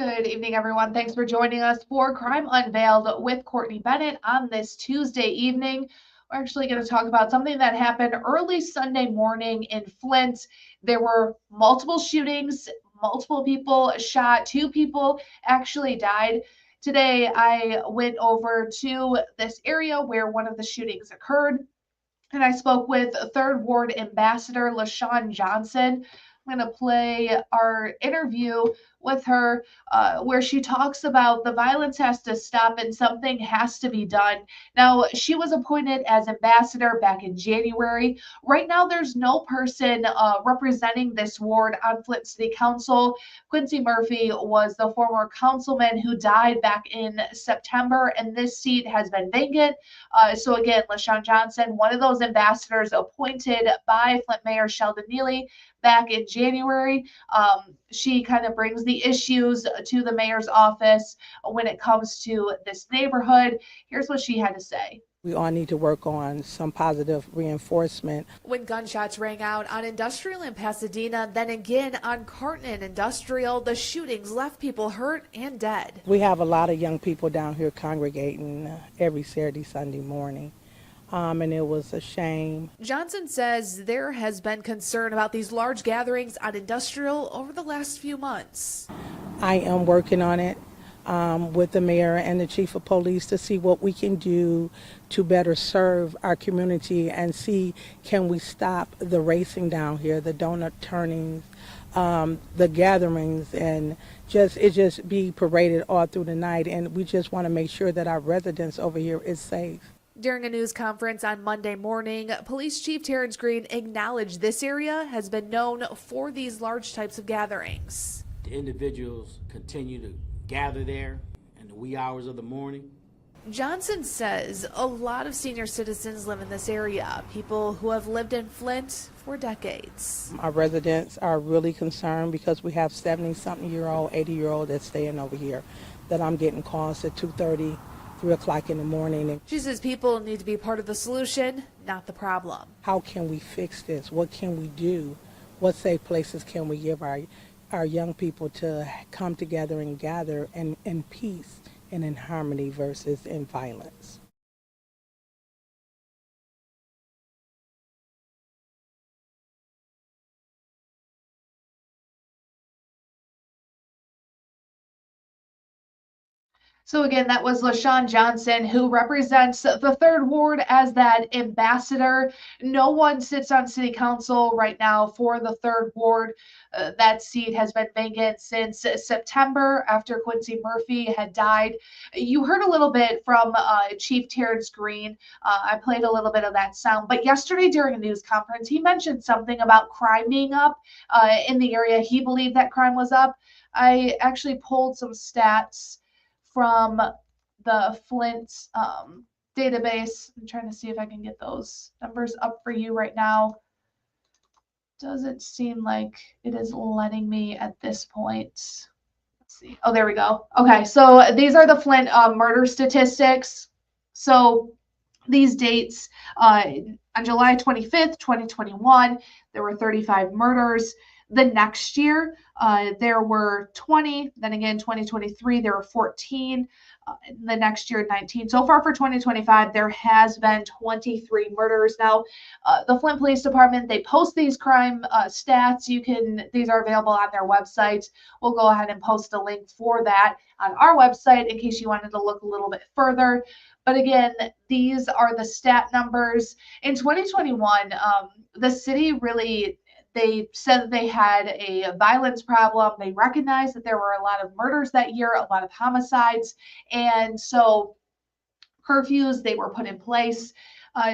Good evening, everyone. Thanks for joining us for Crime Unveiled with Courtney Bennett on this Tuesday evening. We're actually going to talk about something that happened early Sunday morning in Flint. There were multiple shootings, multiple people shot, two people actually died. Today, I went over to this area where one of the shootings occurred, and I spoke with Third Ward Ambassador LaShawn Johnson. I'm going to play our interview with her where she talks about the violence has to stop and something has to be done. Now, she was appointed as ambassador back in January. Right now, there's no person representing this ward on Flint City Council. Quincy Murphy was the former councilman who died back in September, and this seat has been vacant. So again, LaShawn Johnson, one of those ambassadors appointed by Flint Mayor Sheldon Neely back in January. She kind of brings the issues to the mayor's office when it comes to this neighborhood. Here's what she had to say. We all need to work on some positive reinforcement. When gunshots rang out on Industrial in Pasadena, then again on COURTNEY and Industrial, the shootings left people hurt and dead. We have a lot of young people down here congregating every Saturday, Sunday morning. And it was a shame. Johnson says there has been concern about these large gatherings on Industrial over the last few months. I am working on it with the mayor and the chief of police to see what we can do to better serve our community and see, can we stop the racing down here, the donut turnings, the gatherings, and just be paraded all through the night. And we just want to make sure that our residents over here is safe. During a news conference on Monday morning, Police Chief Terrence Green acknowledged this area has been known for these large types of gatherings. The individuals continue to gather there in the wee hours of the morning. Johnson says a lot of senior citizens live in this area, people who have lived in Flint for decades. Our residents are really concerned because we have 70-something-year-old, 80-year-old that's staying over here, that I'm getting calls at 2:30. 3 o'clock in the morning. She says people need to be part of the solution, not the problem. How can we fix this? What can we do? What safe places can we give our young people to come together and gather in peace and in harmony versus in violence? So again, that was LaShawn Johnson, who represents the Third Ward as that ambassador. No one sits on city council right now for the Third Ward. That seat has been vacant since September after Quincy Murphy had died. You heard a little bit from Chief Terrence Green. I played a little bit of that sound. But yesterday during a news conference, he mentioned something about crime being up in the area. He believed that crime was up. I actually pulled some stats from the Flint database. I'm trying to see if I can get those numbers up for you right now. Doesn't seem like it is letting me at this point. Let's see. Oh, there we go. Okay, so these are the Flint murder statistics. So these dates, on July 25th, 2021, there were 35 murders. The next year, there were 20. Then again, 2023, there were 14. The next year, 19. So far for 2025, there has been 23 murders. Now, the Flint Police Department, they post these crime stats. These are available on their website. We'll go ahead and post a link for that on our website in case you wanted to look a little bit further. But again, these are the stat numbers. In 2021, the city really, they said that they had a violence problem. They recognized that there were a lot of murders that year, a lot of homicides. And so curfews, they were put in place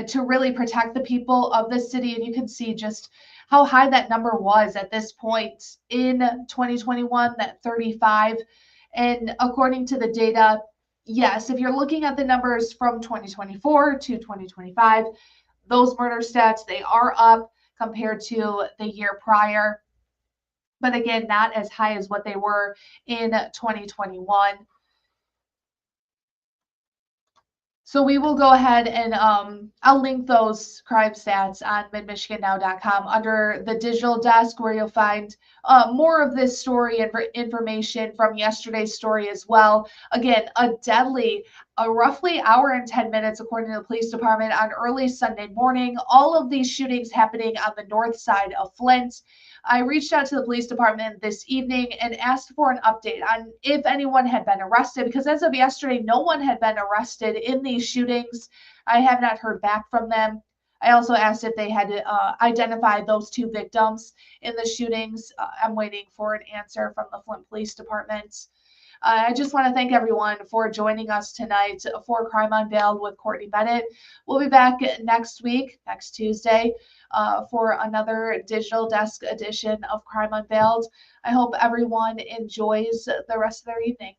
to really protect the people of the city. And you can see just how high that number was at this point in 2021, that 35. And according to the data, yes, if you're looking at the numbers from 2024 to 2025, those murder stats, they are up compared to the year prior. But again, not as high as what they were in 2021. So we will go ahead and I'll link those crime stats on midmichigannow.com under the digital desk, where you'll find more of this story and information from yesterday's story as well. Again, a roughly hour and 10 minutes, according to the police department, on early Sunday morning. All of these shootings happening on the north side of Flint. I reached out to the police department this evening and asked for an update on if anyone had been arrested, because as of yesterday, no one had been arrested in these shootings. I have not heard back from them. I also asked if they had identified those two victims in the shootings. I'm waiting for an answer from the Flint Police Department. I just want to thank everyone for joining us tonight for Crime Unveiled with Courtney Bennett. We'll be back next week, next Tuesday, for another digital desk edition of Crime Unveiled. I hope everyone enjoys the rest of their evening.